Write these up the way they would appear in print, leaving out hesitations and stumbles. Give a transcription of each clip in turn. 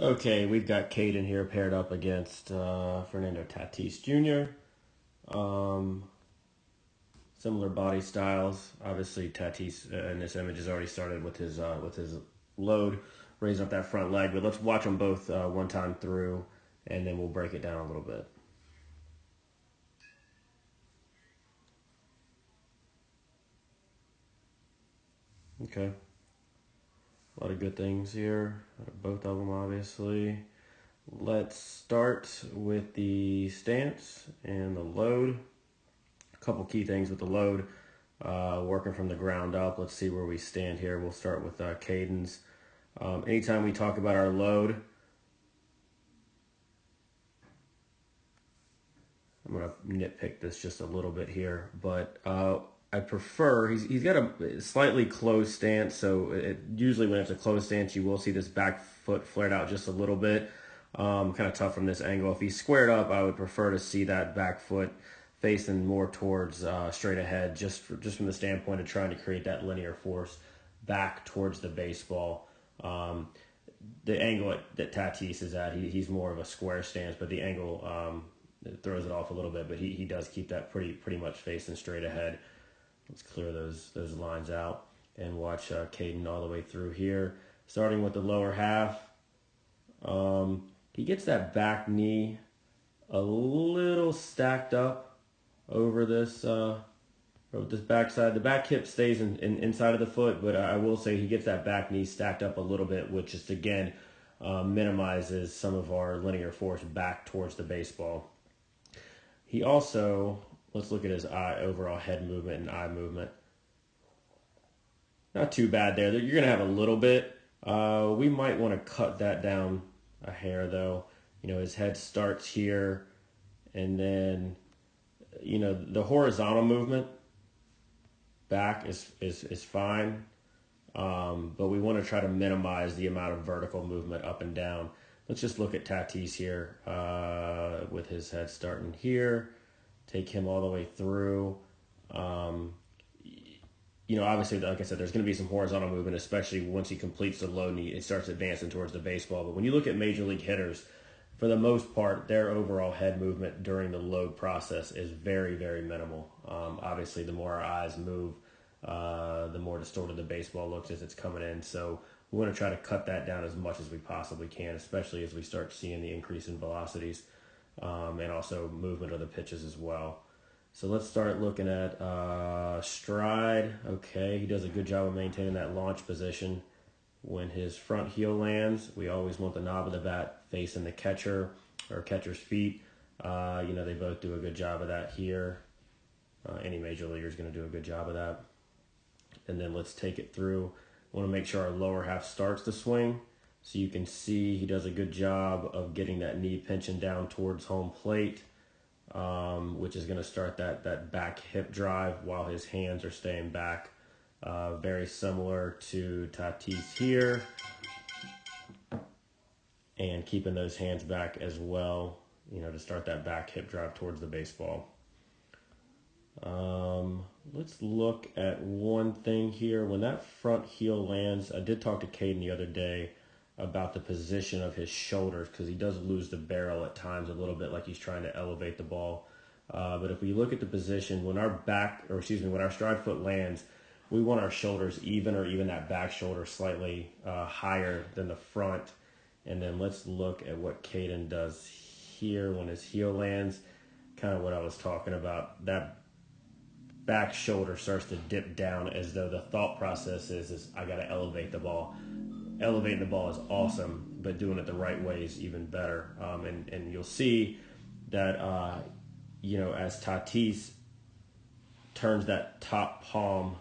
Okay, we've got Kayden here paired up against Fernando Tatis Jr. Um, Similar body styles. Obviously, Tatis in this image has already started with his load, raising up that front leg. But let's watch them both one time through, and then we'll break it down a little bit. Okay, a lot of good things here. Out of both of them, obviously. Let's start with the stance and the load. A couple key things with the load. Working from the ground up. Let's see where we stand here. We'll start with Kayden's. Anytime we talk about our load, I'm going to nitpick this just a little bit here, but I prefer, he's got a slightly closed stance, so usually when it's a closed stance, you will see this back foot flared out just a little bit. Kind of tough from this angle. If he's squared up, I would prefer to see that back foot facing more towards straight ahead, just from the standpoint of trying to create that linear force back towards the baseball. The angle that Tatis is at, he's more of a square stance, but the angle it throws it off a little bit. But he does keep that pretty much facing straight ahead. Let's clear those lines out and watch Kayden all the way through here. Starting with the lower half, he gets that back knee a little stacked up over this backside. The back hip stays inside of the foot, but I will say he gets that back knee stacked up a little bit, which just again minimizes some of our linear force back towards the baseball. He also, let's look at his overall head movement and eye movement. Not too bad there. You're going to have a little bit. We might want to cut that down a hair, though. His head starts here, and then, the horizontal movement back is fine. But we want to try to minimize the amount of vertical movement up and down. Let's just look at Tatis here with his head starting here. Take him all the way through. Obviously, like I said, there's going to be some horizontal movement, especially once he completes the load and he starts advancing towards the baseball. But when you look at major league hitters, for the most part, their overall head movement during the load process is very, very minimal. Obviously, the more our eyes move, the more distorted the baseball looks as it's coming in. So we want to try to cut that down as much as we possibly can, especially as we start seeing the increase in velocities and also movement of the pitches as well. So let's start looking at stride. Okay, he does a good job of maintaining that launch position. When his front heel lands, we always want the knob of the bat facing the catcher or catcher's feet. They both do a good job of that here. Any major leaguer is going to do a good job of that. And then let's take it through. We want to make sure our lower half starts to swing. So you can see he does a good job of getting that knee pinching down towards home plate, which is going to start that back hip drive while his hands are staying back. Very similar to Tatis here. And keeping those hands back as well, to start that back hip drive towards the baseball. Let's look at one thing here. When that front heel lands, I did talk to Kayden the other day about the position of his shoulders because he does lose the barrel at times a little bit, like he's trying to elevate the ball. But if we look at the position, when our stride foot lands, we want our shoulders even, or even that back shoulder slightly higher than the front. And then let's look at what Kayden does here when his heel lands. Kind of what I was talking about. That back shoulder starts to dip down as though the thought process is I got to elevate the ball. Elevating the ball is awesome, but doing it the right way is even better. And you'll see that, as Tatis turns that top palm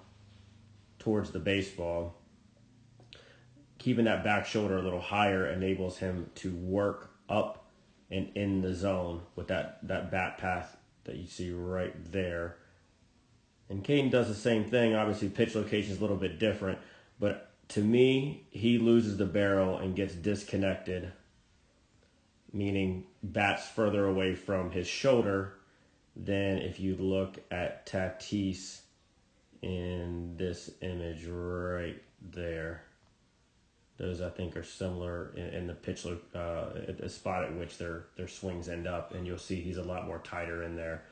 towards the baseball, keeping that back shoulder a little higher enables him to work up and in the zone with that bat path that you see right there. And Kayden does the same thing. Obviously, pitch location is a little bit different, but to me, he loses the barrel and gets disconnected, meaning bats further away from his shoulder than if you look at Tatis in this image right there. Those I think are similar in the pitch at the spot at which their swings end up, and you'll see he's a lot more tighter in there.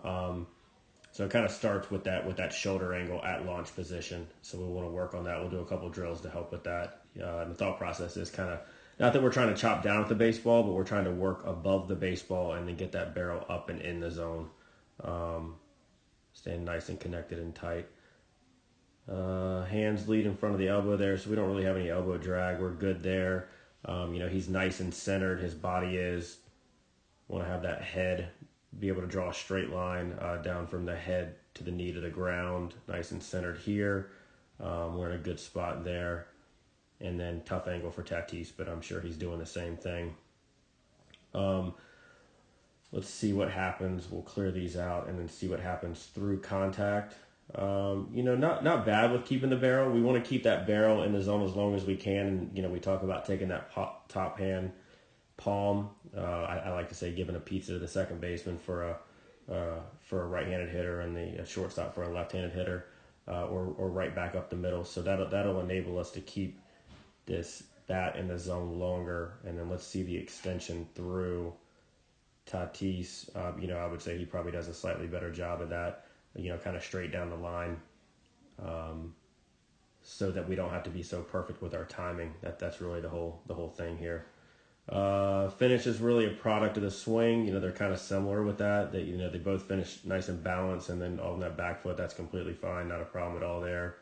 So it kind of starts with that shoulder angle at launch position. So we want to work on that. We'll do a couple drills to help with that. And the thought process is kind of not that we're trying to chop down at the baseball, but we're trying to work above the baseball and then get that barrel up and in the zone. Staying nice and connected and tight. Hands lead in front of the elbow there, so we don't really have any elbow drag. We're good there. He's nice and centered. His body is. Want to have that head be able to draw a straight line down from the head to the knee to the ground. Nice and centered here. We're in a good spot there. And then tough angle for Tatis, but I'm sure he's doing the same thing. Let's see what happens. We'll clear these out and then see what happens through contact. Not bad with keeping the barrel. We want to keep that barrel in the zone as long as we can. And, we talk about taking that top hand palm. I like to say giving a pizza to the second baseman for a right-handed hitter and the shortstop for a left-handed hitter, or right back up the middle. So that'll enable us to keep that in the zone longer. And then let's see the extension through Tatis. I would say he probably does a slightly better job of that. Kind of straight down the line, so that we don't have to be so perfect with our timing. That's really the whole thing here. Finish is really a product of the swing. They're kind of similar with that. They both finish nice and balanced, and then on that back foot, that's completely fine. Not a problem at all there.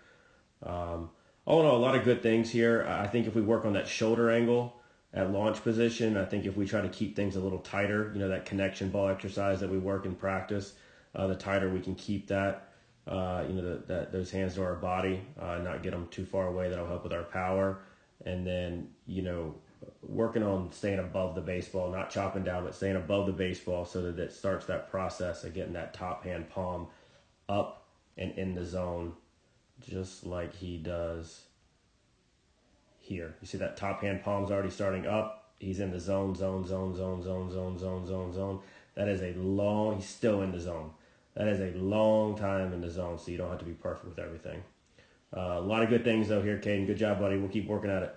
All in all, a lot of good things here. I think if we work on that shoulder angle at launch position, I think if we try to keep things a little tighter, that connection ball exercise that we work in practice, the tighter we can keep that, those hands to our body, not get them too far away. That'll help with our power. And then, working on staying above the baseball, not chopping down, but staying above the baseball so that it starts that process of getting that top hand palm up and in the zone, just like he does here. You see that top hand palm's already starting up. He's in the zone. That is he's still in the zone. That is a long time in the zone, so you don't have to be perfect with everything. A lot of good things, though, here, Kayden. Good job, buddy. We'll keep working at it.